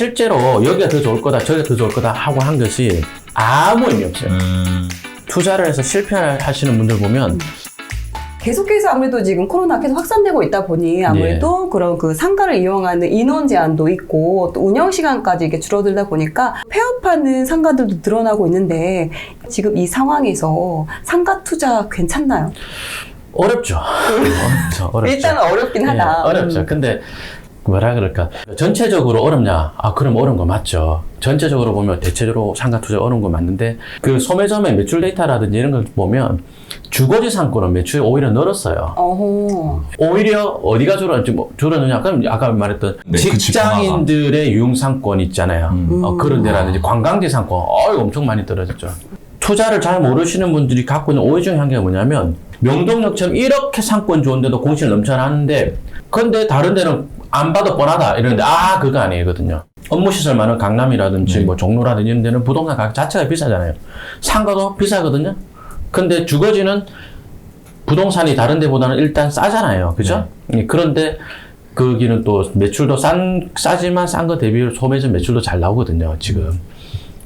실제로 여기가 더 좋을 거다, 저기가 더 좋을 거다 하고 한 것이 아무 의미 없어요. 투자를 해서 실패하시는 분들 보면 계속해서 아무래도 지금 코로나 계속 확산되고 있다 보니 아무래도 그런 그 상가를 이용하는 인원 제한도 있고 또 운영 시간까지 이게 줄어들다 보니까 폐업하는 상가들도 늘어나고 있는데 지금 이 상황에서 상가 투자 괜찮나요? 어렵죠. 어렵죠. 일단은 어렵긴 하다. 어렵죠. 근데 뭐라 그럴까? 전체적으로 어렵냐? 그럼 어려운 거 맞죠. 전체적으로 보면 대체적으로 상가 투자 어려운 거 맞는데 그 소매점의 매출 데이터라든지 이런 걸 보면 주거지 상권은 매출이 오히려 늘었어요. 어허. 오히려 어디가 줄었느냐? 그럼 아까 말했던 직장인들의 유흥상권 있잖아요. 그런 데라든지 관광지 상권, 이거 엄청 많이 떨어졌죠. 투자를 잘 모르시는 분들이 갖고 있는 오해 중에 한 개가 뭐냐면 명동역처럼 이렇게 상권 좋은데도 공실 넘쳐나는데 근데 다른 데는 안 봐도 뻔하다 이러는데 그거 아니거든요. 업무시설 많은 강남이라든지 뭐 종로라든지 이런 데는 부동산 가격 자체가 비싸잖아요. 상가도 비싸거든요. 근데 주거지는 부동산이 다른 데보다는 일단 싸잖아요. 그죠? 그런데 거기는 또 매출도 싸지만 싼 거 대비로 소매점 매출도 잘 나오거든요. 지금.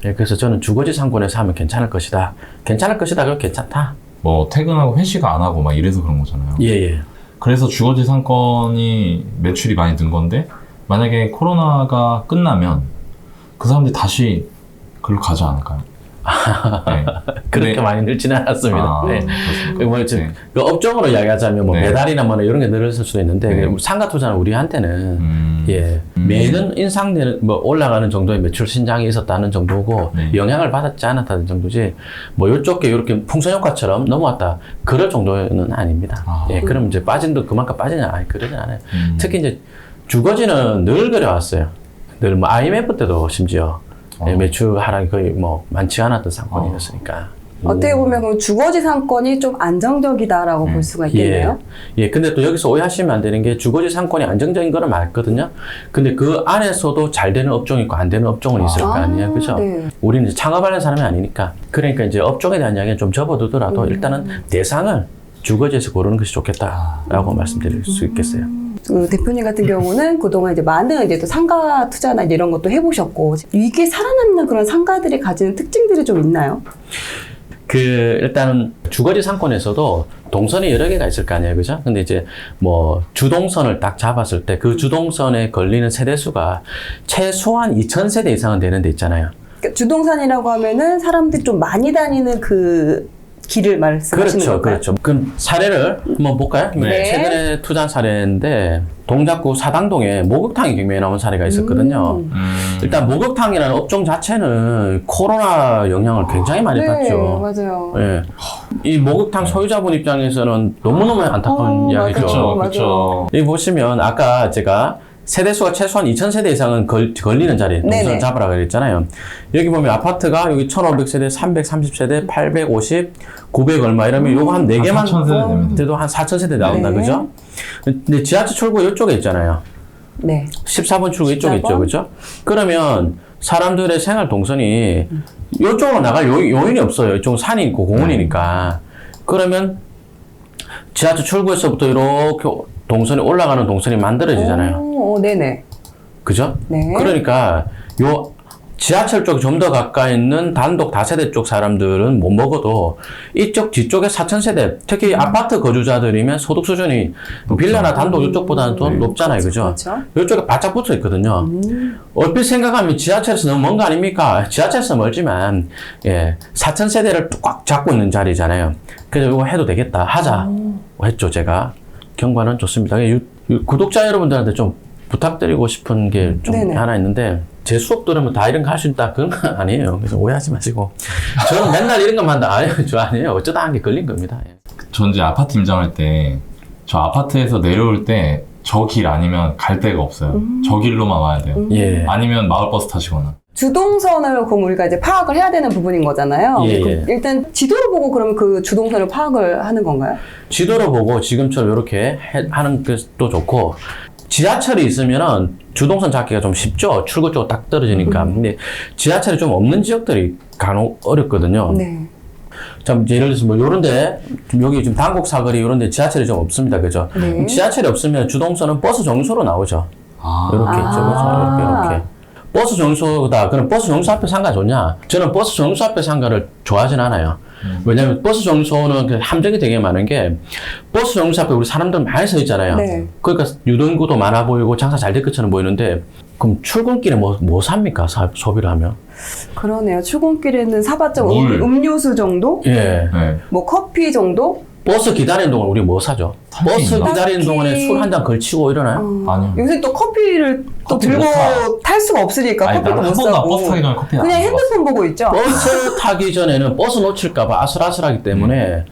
그래서 저는 주거지 상권에서 하면 괜찮을 것이다. 그럼 괜찮다. 뭐 퇴근하고 회식 안 하고 막 이래서 그런 거잖아요. 예. 그래서 주거지 상권이 매출이 많이 는 건데 만약에 코로나가 끝나면 그 사람들이 다시 그걸로 가지 않을까요? 네. 그렇게 많이 늘지는 않았습니다. 네. 네. 그 업종으로 이야기하자면 뭐 배달이나 뭐 이런 게 늘었을 수도 있는데 상가 투자는 우리한테는 매년 인상되는 뭐 올라가는 정도의 매출 신장이 있었다는 정도고 영향을 받았지 않았다는 정도지 뭐 요쪽에 이렇게 풍선 효과처럼 넘어왔다 그럴 정도는 아닙니다. 그럼 이제 빠진도 그만큼 빠지냐? 그러진 않아요. 특히 이제 주거지는 늘 그래왔어요. 늘 뭐 IMF 때도 심지어 매출 하락이 거의 뭐 많지 않았던 상권이었으니까. 어떻게 보면 그럼 주거지 상권이 좀 안정적이다라고 볼 수가 있겠네요. 근데 또 여기서 오해하시면 안 되는 게 주거지 상권이 안정적인 거는 맞거든요. 근데 그 안에서도 잘 되는 업종이 있고 안 되는 업종은 있을 거 아니에요. 그죠? 네. 우리는 이제 창업하는 사람이 아니니까. 그러니까 이제 업종에 대한 이야기는 좀 접어두더라도 일단은 대상을 주거지에서 고르는 것이 좋겠다라고 말씀드릴 수 있겠어요. 그 대표님 같은 경우는 그동안 이제 많은 이제 또 상가 투자나 이제 이런 것도 해보셨고 이게 살아남는 그런 상가들이 가지는 특징들이 좀 있나요? 일단은 주거지 상권에서도 동선이 여러 개가 있을 거 아니에요. 그죠? 근데 이제 뭐 주동선을 딱 잡았을 때 그 주동선에 걸리는 세대수가 최소한 2,000세대 이상은 되는 데 있잖아요. 그러니까 주동산이라고 하면은 사람들이 좀 많이 다니는 그 길을 말씀하시는 건가요? 그렇죠. 그럼 사례를 한번 볼까요? 네. 최근에 투자한 사례인데 동작구 사당동에 목욕탕이 경매에 나온 사례가 있었거든요. 일단 목욕탕이라는 업종 자체는 코로나 영향을 굉장히 많이 받죠. 맞아요. 이 목욕탕 소유자분 입장에서는 너무너무 안타까운 이야기죠. 그렇죠. 여기 보시면 아까 제가 세대수가 최소한 2,000세대 이상은 걸리는 자리, 동선을 잡으라 그랬잖아요. 여기 보면 아파트가 여기 1,500세대, 330세대, 850, 900 얼마 이러면 요거 한 4개만 돼도 한 4,000세대 나온다, 그죠? 근데 지하철 출구 이쪽에 있잖아요. 14번 출구 이쪽에 있죠, 그죠? 그러면 사람들의 생활 동선이 이쪽으로 나갈 요인이 없어요. 이쪽은 산이 있고 공원이니까. 그러면 지하철 출구에서부터 이렇게 동선이 올라가는 동선이 만들어지잖아요. 네네. 그죠? 네. 그러니까 요 지하철 쪽이 좀 더 가까이 있는 단독 다세대 쪽 사람들은 못 먹어도 이쪽 뒤쪽에 4,000세대, 특히 아파트 거주자들이면 소득 수준이 빌라나 단독 이쪽보다는 더 높잖아요. 그죠? 이쪽에 바짝 붙어 있거든요. 얼핏 생각하면 지하철에서 너무 먼 거 아닙니까? 지하철에서 멀지만 4,000세대를 꽉 잡고 있는 자리잖아요. 그래서 이거 해도 되겠다. 하자. 했죠, 제가. 경과는 좋습니다. 구독자 여러분들한테 좀 부탁드리고 싶은 게 좀 하나 있는데 제 수업 들으면 다 이런 거 할 수 있다 그런 건 아니에요. 그래서 오해하지 마시고 저는 맨날 이런 것만 한다. 저 아니에요. 어쩌다 한 게 걸린 겁니다. 전 이제 아파트 임장할 때 저 아파트에서 내려올 때 저 길 아니면 갈 데가 없어요. 저 길로만 와야 돼요. 아니면 마을버스 타시거나. 주동선을 그럼 우리가 이제 파악을 해야 되는 부분인 거잖아요. 일단 지도를 보고 그러면 그 주동선을 파악을 하는 건가요? 지도를 보고 지금처럼 이렇게 하는 것도 좋고 지하철이 있으면은 주동선 잡기가 좀 쉽죠. 출구 쪽 딱 떨어지니까. 근데 지하철이 좀 없는 지역들이 간혹 어렵거든요. 자, 예를 들어서 뭐 요런데 여기 지금 당곡 사거리 요런데 지하철이 좀 없습니다. 그죠? 지하철이 없으면 주동선은 버스 정류소로 나오죠. 이렇게 있죠. 그렇죠? 이렇게. 버스 정류소다. 그럼 버스 정류소 앞에 상가 좋냐? 저는 버스 정류소 앞에 상가를 좋아하진 않아요. 왜냐면 버스 정류소는 그 함정이 되게 많은 게 버스 정류소 앞에 우리 사람들 많이 서 있잖아요. 네. 그러니까 유동인구도 많아 보이고 장사 잘 될 것처럼 보이는데 그럼 출근길에 뭐 삽니까? 소비를 하면? 그러네요. 출근길에는 사봤자 물. 음료수 정도? 예. 네. 뭐 커피 정도? 버스 기다리는 동안 우리 뭐 사죠? 버스 있나? 기다리는 딱히- 동안에 술 한 잔 걸치고 이러나요? 아니요. 요새 또 커피를 또 커피 들고 못 사. 탈 수가 없으니까 아니, 커피도 나는 못 한 번도 사고. 버스 타기 전에 커피는 그냥 안 먹었어. 핸드폰 보고 있죠. 버스 타기 전에는 버스 놓칠까봐 아슬아슬하기 때문에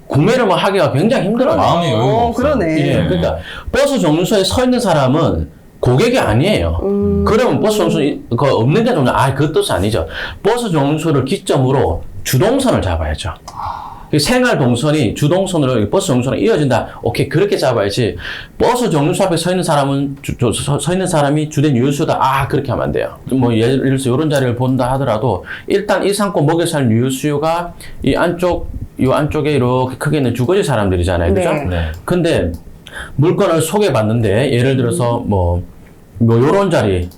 구매를 뭐 하기가 굉장히 힘들어요. 마음의 여유가 없어요. 그러네. 예, 그러니까 버스 정류소에 서 있는 사람은 고객이 아니에요. 그러면 버스 정류소 그 없는 게 좋냐? 그 뜻은 아니죠. 버스 정류소를 기점으로 주동선을 잡아야죠. 생활 동선이 주동선으로 버스 정류소랑 이어진다. 오케이, 그렇게 잡아야지. 버스 정류소 앞에 서 있는 사람은 서 있는 사람이 주된 유효수요다. 그렇게 하면 안 돼요. 뭐 예를 들어서 이런 자리를 본다 하더라도 일단 이 상권 먹여 살 유효수요가 이 안쪽에 이렇게 크게 있는 주거지 사람들이잖아요. 그죠? 네. 네. 근데 물건을 소개받는데 예를 들어서 뭐 요런 자리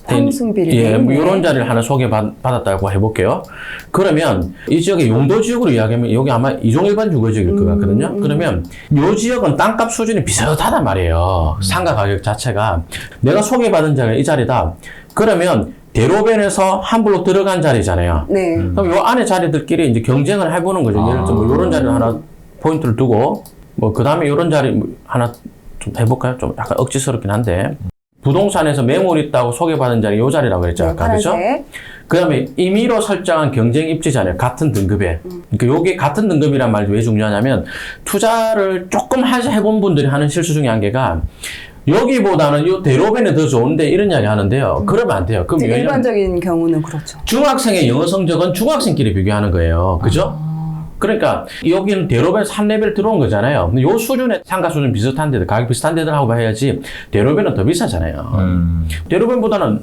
황승빌딩. 예, 뭐 요런 자리를 하나 소개받았다고 해볼게요. 그러면 이 지역의 용도 지역으로 이야기하면 여기 아마 이종일반 주거지역일 것 같거든요. 그러면 요 지역은 땅값 수준이 비슷하단 말이에요. 상가 가격 자체가. 내가 소개받은 자리가 이 자리다. 그러면 대로변에서 한 블록 들어간 자리잖아요. 네. 그럼 요 안에 자리들끼리 이제 경쟁을 해보는 거죠. 예를 들어 뭐 요런 자리를 하나 포인트를 두고 뭐 그 다음에 요런 자리 하나 좀 해볼까요? 좀 약간 억지스럽긴 한데 부동산에서 매물 있다고 소개받은 자리 요 자리라고 그랬죠. 아까 그죠? 파란색. 그 다음에 임의로 설정한 경쟁 입지잖아요. 같은 등급에. 그러니까 요게 같은 등급이란 말이 왜 중요하냐면 투자를 조금 해본 분들이 하는 실수 중에 한 개가 여기보다는 요 대로변이 더 좋은데 이런 이야기 하는데요. 그러면 안 돼요. 그럼 이제 왜냐면 일반적인 경우는 그렇죠. 중학생의 영어 성적은 중학생끼리 비교하는 거예요. 그죠? 그러니까 여기는 대로변에서 한 레벨 들어온 거잖아요. 근데 요 수준의 상가 수준 비슷한 데들, 가격 비슷한 데들 하고 해야지 대로변은 더 비싸잖아요. 대로변보다는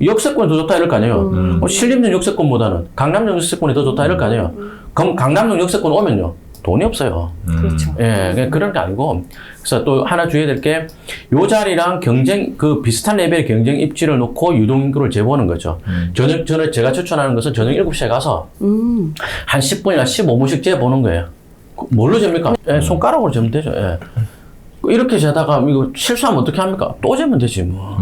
역세권이 더 좋다 이럴 거 아니에요. 신림동 역세권보다는 강남역 역세권이 더 좋다 이럴 거 아니에요. 그럼 강남역 역세권 오면요. 돈이 없어요. 그렇죠. 예, 그런 게 아니고. 그래서 또 하나 주의해야 될 게, 요 자리랑 비슷한 레벨의 경쟁 입지를 놓고 유동인구를 재보는 거죠. 저는 제가 추천하는 것은 저녁 7시에 가서 한 10분이나 15분씩 재보는 거예요. 뭘로 잽니까? 예, 손가락으로 재면 되죠. 예. 이렇게 재다가 이거 실수하면 어떻게 합니까? 또 재면 되지, 뭐.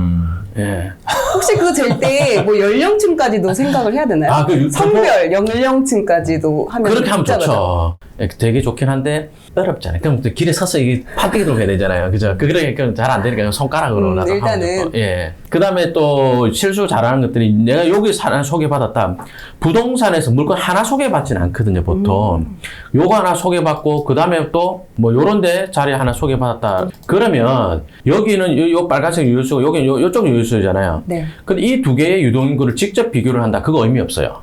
예. 혹시 그거 잴 때 뭐 연령층까지도 생각을 해야 되나요? 성별, 연령층까지도 하면 그렇게 하면 복잡하죠. 좋죠. 예, 되게 좋긴 한데 어렵잖아요. 그럼 또 길에 서서 이게 판때기 들고 해야 되잖아요. 그죠? 그러니까 잘 안 되니까 손가락으로 나도 일단은. 하면 되고. 예. 그 다음에 또 실수 잘하는 것들이 내가 여기 하나 소개받았다. 부동산에서 물건 하나 소개받지는 않거든요, 보통. 요거 하나 소개받고 그 다음에 또 뭐 요런 데 자리 하나 소개받았다. 그러면 여기는 요 빨간색 유효수고 여기는 요쪽 유효수잖아요. 네. 근데 이 두 개의 유동인구를 직접 비교를 한다. 그거 의미 없어요.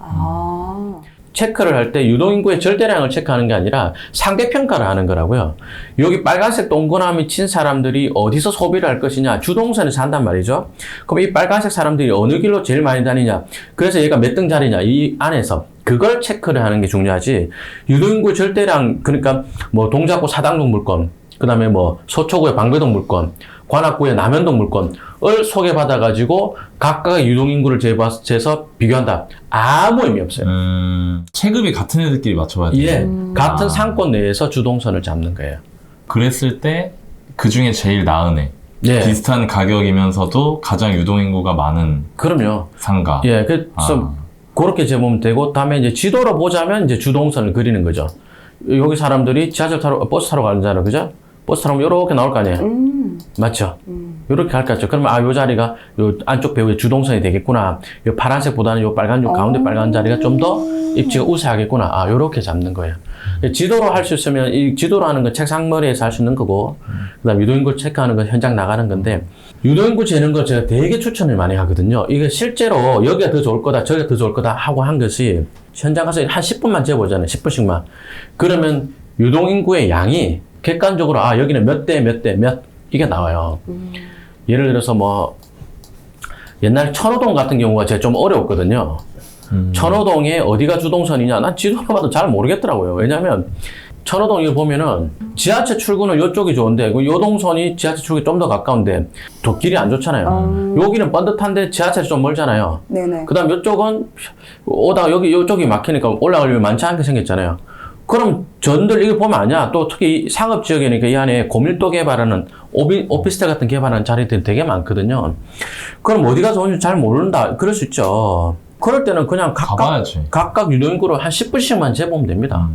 체크를 할 때 유동인구의 절대량을 체크하는 게 아니라 상대평가를 하는 거라고요. 여기 빨간색 동그라미 친 사람들이 어디서 소비를 할 것이냐. 주동선에서 한단 말이죠. 그럼 이 빨간색 사람들이 어느 길로 제일 많이 다니냐. 그래서 얘가 몇 등 자리냐. 이 안에서. 그걸 체크를 하는 게 중요하지. 유동인구의 절대량, 그러니까 뭐 동작구 사당동 물건, 그 다음에 뭐 서초구의 방배동 물건, 관악구의 남현동 물건을 소개받아가지고 각각의 유동인구를 재서 비교한다. 아무 의미 없어요. 체급이 같은 애들끼리 맞춰봐야 돼요. 예, 같은 상권 내에서 주동선을 잡는 거예요. 그랬을 때 그 중에 제일 나은 애. 예. 비슷한 가격이면서도 가장 유동인구가 많은 그럼요. 상가. 예, 그래서 그렇게 재보면 되고, 다음에 이제 지도로 보자면 이제 주동선을 그리는 거죠. 여기 사람들이 지하철 타러, 버스 타러 가잖아요. 그죠? 버스 타러 이렇게 나올 거 아니에요? 맞죠? 이렇게 할 것 같죠? 그러면 요 자리가 요 안쪽 배우의 주동선이 되겠구나. 요 파란색보다는 요 빨간, 요 가운데 빨간 자리가 좀 더 입지가 우세하겠구나. 요렇게 잡는 거예요. 지도로 할 수 있으면, 이 지도로 하는 건 책상머리에서 할 수 있는 거고, 그 다음 유동인구 체크하는 건 현장 나가는 건데, 유동인구 재는 걸 제가 되게 추천을 많이 하거든요. 이게 실제로 여기가 더 좋을 거다, 저기가 더 좋을 거다 하고 한 것이, 현장 가서 한 10분만 재보잖아요. 10분씩만. 그러면 유동인구의 양이 객관적으로, 여기는 몇 대 몇, 이게 나와요. 예를 들어서 뭐, 옛날 천호동 같은 경우가 제가 좀 어려웠거든요. 천호동에 어디가 주동선이냐? 난 지도로 봐도 잘 모르겠더라고요. 왜냐면, 천호동 이거 보면은 지하철 출구는 이쪽이 좋은데 그 요동선이 지하철 출구에 좀 더 가까운데 도길이 안 좋잖아요. 여기는 번듯한데 지하철이 좀 멀잖아요. 네네. 그다음 이쪽은 오다가 여기 이쪽이 막히니까 올라가려면 많지 않게 생겼잖아요. 그럼 전들 이거 보면 아냐? 또 특히 상업 지역이니까 이 안에 고밀도 개발하는 오피스텔 같은 개발하는 자리들이 되게 많거든요. 그럼 어디가 좋은지 잘 모른다. 그럴 수 있죠. 그럴 때는 그냥 각각 유동인구로 한 10분씩만 재보면 됩니다.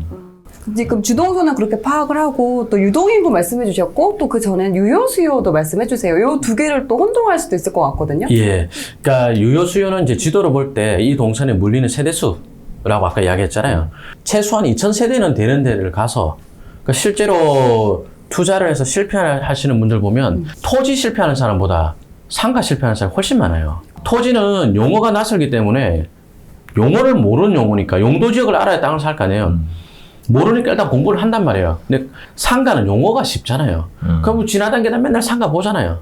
지금 주동선은 그렇게 파악을 하고 또 유동인구 말씀해 주셨고 또 그 전엔 유효수요도 말씀해 주세요. 요 두 개를 또 혼동할 수도 있을 것 같거든요. 예. 그러니까 유효수요는 이제 지도로 볼 때 이 동선에 물리는 세대수 라고 아까 이야기했잖아요. 최소한 2000세대는 되는 데를 가서 그러니까 실제로 투자를 해서 실패하시는 분들 보면 토지 실패하는 사람보다 상가 실패하는 사람이 훨씬 많아요. 토지는 용어가 낯설기 때문에 용어를 모르는 용어니까 용도 지역을 알아야 땅을 살 거 아니에요. 모르니까 일단 공부를 한단 말이에요. 근데 상가는 용어가 쉽잖아요. 그럼 지나다니다 맨날 상가 보잖아요.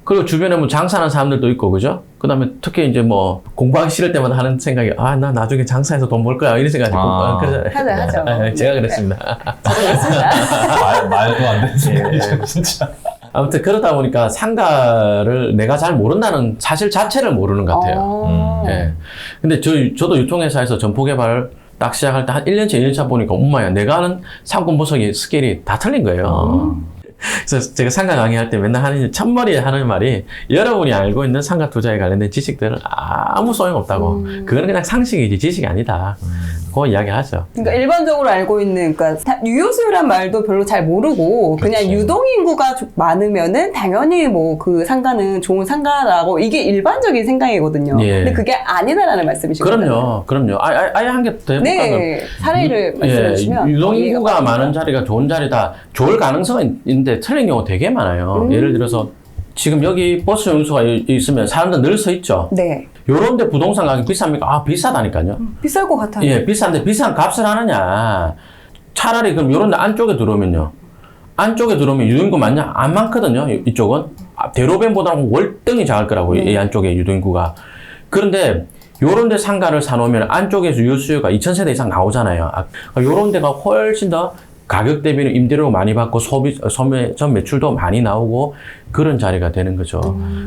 그리고 주변에 뭐 장사하는 사람들도 있고, 그죠? 그 다음에 특히 이제 뭐 공부하기 싫을 때마다 하는 생각이, 나 나중에 장사해서 돈 벌 거야. 이런 생각이 그러잖아요. 하죠. 제가 그랬습니다. 저도 그랬습니다. 말도 안 되지. 예. 진짜. 아무튼 그러다 보니까 상가를 내가 잘 모른다는 사실 자체를 모르는 것 같아요. 예. 근데 저도 유통회사에서 점포개발 딱 시작할 때 한 1년차, 2년차 보니까 엄마야, 내가 하는 상권 분석의 스케일이 다 틀린 거예요. 그래서 제가 상가 강의할 때 맨날 첫머리에 하는 말이 여러분이 알고 있는 상가 투자에 관련된 지식들은 아무 소용없다고. 그거는 그냥 상식이지 지식이 아니다. 그 이야기 하죠. 그러니까 일반적으로 알고 있는 그러니까 유효수요란 말도 별로 잘 모르고 그냥 그치. 유동인구가 많으면은 당연히 뭐 그 상가는 좋은 상가라고 이게 일반적인 생각이거든요. 예. 근데 그게 아니다라는 말씀이시거든요. 그럼요. 아예 한 개 더 해볼까요? 네, 사례를 말씀해 주시면 유동인구가 많은 자리가 좋은 자리다. 좋을 가능성은 있는데 틀린 경우 되게 많아요. 예를 들어서 지금 여기 버스 운수가 있으면 사람들 늘 서 있죠. 네. 요런 데 부동산 가격이 비쌉니까? 비싸다니까요. 비쌀 것 같아요. 예, 비싼데 비싼 값을 하느냐. 차라리 그럼 요런 데 안쪽에 들어오면요. 안쪽에 들어오면 유동인구 많냐? 안 많거든요. 이쪽은. 대로변보다는 월등히 작을 거라고, 이 안쪽에 유동인구가. 그런데 요런 데 상가를 사놓으면 안쪽에서 유효수요가 2000세대 이상 나오잖아요. 요런 데가 훨씬 더 가격 대비는 임대료를 많이 받고 전 매출도 많이 나오고 그런 자리가 되는 거죠.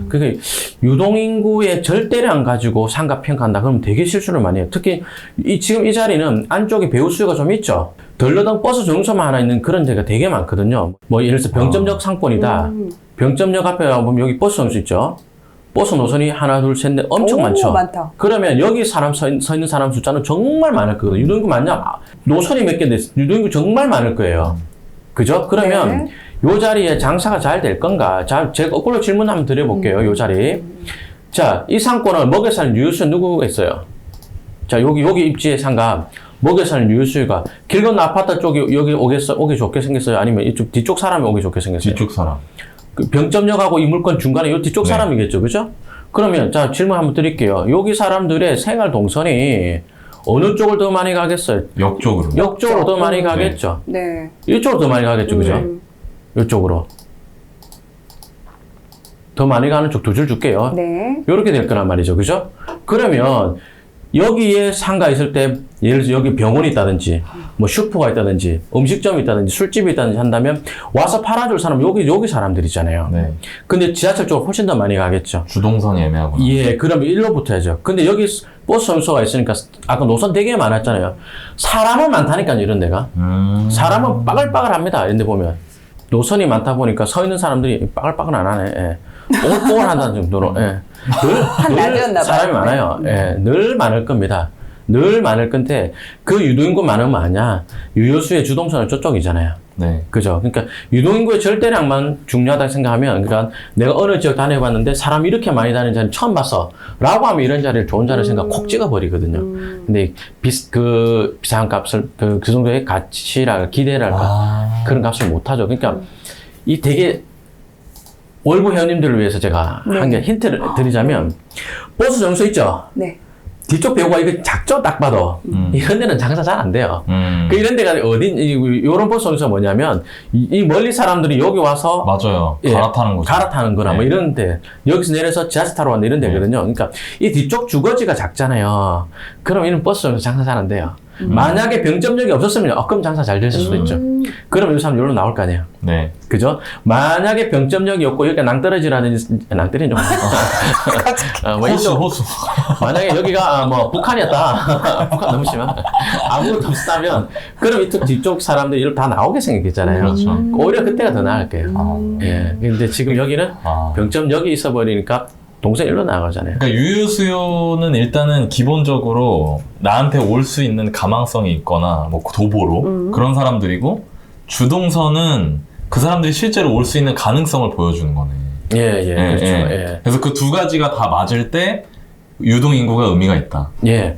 그게 유동인구의 절대량 가지고 상가 평가한다 그러면 되게 실수를 많이 해요. 특히 지금 이 자리는 안쪽에 배우 수요가 좀 있죠. 덜러덩 버스 정류소만 하나 있는 그런 데가 되게 많거든요. 뭐 예를 들어서 병점역 상권이다. 병점역 앞에 보면 여기 버스 정류소 있죠. 버스 노선이 하나, 둘, 셋, 넷 엄청 많죠. 많다. 그러면 여기 서 있는 사람 숫자는 정말 많을 거거든요. 유동인구 많냐? 노선이 몇 개인데 유동인구 정말 많을 거예요. 그죠? 그러면 요 자리에 장사가 잘 될 건가? 제가 거꾸로 질문 한번 드려볼게요. 요 자리. 자, 이 상권을 먹여 사는 유효수요 누구가 있어요? 자, 여기 입지의 상가 먹여 사는 유효수요가 길 건너 아파트 쪽이 여기 오기 좋게 생겼어요? 아니면 이쪽 뒤쪽 사람이 오기 좋게 생겼어요? 뒤쪽 사람. 그 병점역하고 이 물건 중간에 요 뒤쪽 사람이겠죠, 그죠? 그러면 자 질문 한번 드릴게요. 여기 사람들의 생활 동선이 어느 쪽을 더 많이 가겠어요? 역 쪽으로. 역 쪽으로 더 많이 가겠죠. 네. 이쪽으로 더 많이 가겠죠, 그죠? 이쪽으로 더 많이 가는 쪽 두 줄 줄게요. 네. 이렇게 될 거란 말이죠, 그죠? 그러면 여기에 상가 있을 때 예를 들어 여기 병원이 있다든지 뭐 슈퍼가 있다든지 음식점이 있다든지 술집이 있다든지 한다면 와서 팔아줄 사람 여기 사람들이잖아요. 네. 근데 지하철 쪽으로 훨씬 더 많이 가겠죠. 주동선이 애매하구나. 예, 그러면 일로 붙어야죠. 근데 여기 버스 정류소가 있으니까 아까 노선 되게 많았잖아요. 사람은 많다니까요, 이런 데가. 사람은 빠글빠글합니다. 이런 데 보면. 노선이 많다 보니까 서 있는 사람들이 빠글빠글 안 하네. 예. 뽀글뽀글한다는 정도로. 예. 날이었나 봐요. 사람이 많아요. 예. 늘 많을 겁니다. 늘 많을 건데 그 유동인구 많으면 아냐. 유효수의 주동선은 저쪽이잖아요. 네. 그죠? 그러니까 유동인구의 절대량만 중요하다고 생각하면, 그러니까 내가 어느 지역 다녀봤는데 사람이 이렇게 많이 다니는 자리는 처음 봤어. 라고 하면 이런 자리를 좋은 자리를 생각 콕 찍어버리거든요. 근데 비싼 값을, 그 정도의 가치랄까, 기대랄까, 그런 값을 못하죠. 그러니까 이 되게 월부 회원님들을 위해서 제가 한 개 힌트를 드리자면, 버스 정류소 있죠? 네. 뒤쪽 배우가 이거 작죠? 딱 봐도. 이런 데는 장사 잘 안 돼요. 그 이런 데가 요런 버스 정류소가 뭐냐면, 이 멀리 사람들이 여기 와서. 맞아요. 예, 갈아타는 거죠. 갈아타는 거나 뭐 이런 데. 여기서 내려서 지하철 타러 왔는 이런 데거든요. 그러니까 이 뒤쪽 주거지가 작잖아요. 그럼 이런 버스 정류소 장사 잘 안 돼요. 만약에 병점력이 없었으면 그럼 장사 잘 됐을 수도 있죠. 그러면 이 사람 여기로 나올 거 아니에요. 네. 그죠? 만약에 병점력이 없고 여기가 낭떠러지라든지 낭떠러지는 좀 호수. 만약에 여기가 뭐 북한이었다. 북한 너무 심한. 아무것도 없었다면 그럼 이쪽 뒤쪽 사람들이 이걸 다 나오게 생겼잖아요. 그렇죠. 오히려 그때가 더 나을 거예요. 예. 근데 지금 여기는 병점력이 있어 버리니까 동선 일로 나가잖아요. 그러니까 유효수요는 일단은 기본적으로 나한테 올 수 있는 가망성이 있거나 뭐 도보로 그런 사람들이고 주동선은 그 사람들이 실제로 올 수 있는 가능성을 보여주는 거네. 그렇죠. 예. 그래서 그 두 가지가 다 맞을 때 유동 인구가 의미가 있다. 예.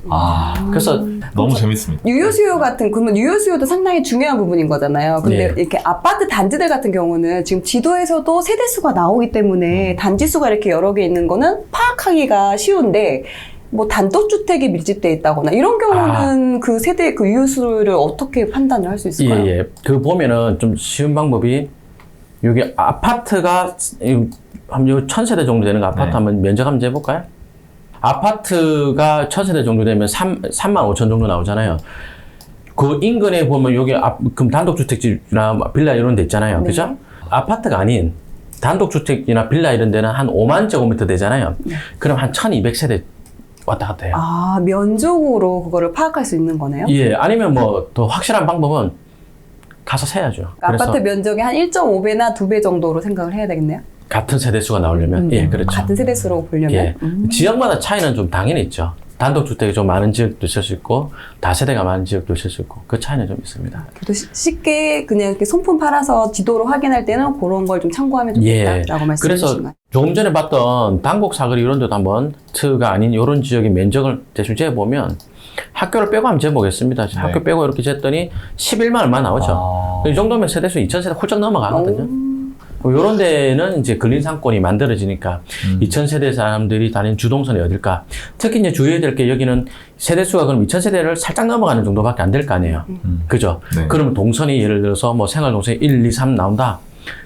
그래서 너무 재밌습니다. 유효수요 같은, 그러면 유효수요도 상당히 중요한 부분인 거잖아요. 근데 이렇게 아파트 단지들 같은 경우는 지금 지도에서도 세대수가 나오기 때문에 단지수가 이렇게 여러 개 있는 거는 파악하기가 쉬운데, 뭐 단독주택이 밀집돼 있다거나 이런 경우는 그 세대 그 유효수요를 어떻게 판단을 할 수 있을까요? 예. 그 보면은 좀 쉬운 방법이 여기 아파트가 한 1000세대 정도 되는 거 아파트 한번 면적 한번 재볼까요? 아파트가 1000세대 정도 되면 3만 5천 정도 나오잖아요. 그 인근에 보면 여기 그럼 단독주택지나 빌라 이런 데 있잖아요. 네. 그죠? 아파트가 아닌 단독주택이나 빌라 이런 데는 한 5만 제곱미터 되잖아요. 그럼 한 1200세대 왔다 갔다 해요. 면적으로 그거를 파악할 수 있는 거네요? 예, 아니면 뭐 더 확실한 방법은 가서 세야죠. 아파트 면적의 한 1.5배나 2배 정도로 생각을 해야 되겠네요? 같은 세대수가 나오려면, 예, 그렇죠. 같은 세대수로 보려면? 예. 지역마다 차이는 좀 당연히 있죠. 단독주택이 좀 많은 지역도 있을 수 있고, 다세대가 많은 지역도 있을 수 있고, 그 차이는 좀 있습니다. 그래도 쉽게 그냥 이렇게 손품 팔아서 지도로 확인할 때는 그런 걸 좀 참고하면 좋겠다라고 말씀해 그래서 주신 거예요. 조금 전에 봤던 단곡 사거리 이런 데도 한번 트가 아닌 이런 지역의 면적을 대충 재보면 학교를 빼고 한번 재보겠습니다. 학교 빼고 이렇게 쟀더니 11만 얼마 나오죠. 이 정도면 세대수 2,000세대 훌쩍 넘어가거든요. 이런 데는 이제 근린 상권이 만들어지니까 2,000세대 사람들이 다니는 주동선이 어딜까? 특히 이제 주의해야 될 게 여기는 세대수가 그럼 2,000세대를 살짝 넘어가는 정도밖에 안 될 거 아니에요. 그죠? 네. 그러면 동선이 예를 들어서 뭐 생활동선이 1, 2, 3 나온다.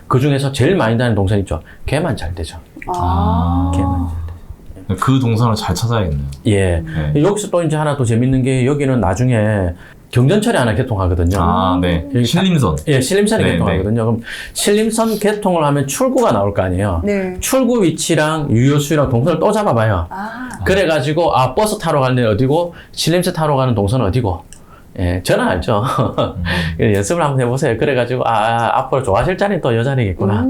그 중에서 제일 많이 다니는 동선 있죠. 걔만 잘 되죠. 걔만 잘 되죠. 그 동선을 잘 찾아야겠네요. 예. 네. 여기서 또 이제 하나 더 재밌는 게 여기는 나중에 경전철이 하나 개통하거든요. 네. 여기 신림선. 예, 신림선이 네, 개통하거든요. 그럼 신림선 개통을 하면 출구가 나올 거 아니에요. 네. 출구 위치랑 유효수랑 동선을 또 잡아봐요. 그래가지고 버스 타러 가는 데 어디고 신림선 타러 가는 동선은 어디고. 예, 저는 알죠. 연습을 한번 해보세요. 그래가지고 앞으로 좋아하실 자리는 또 여 자리겠구나.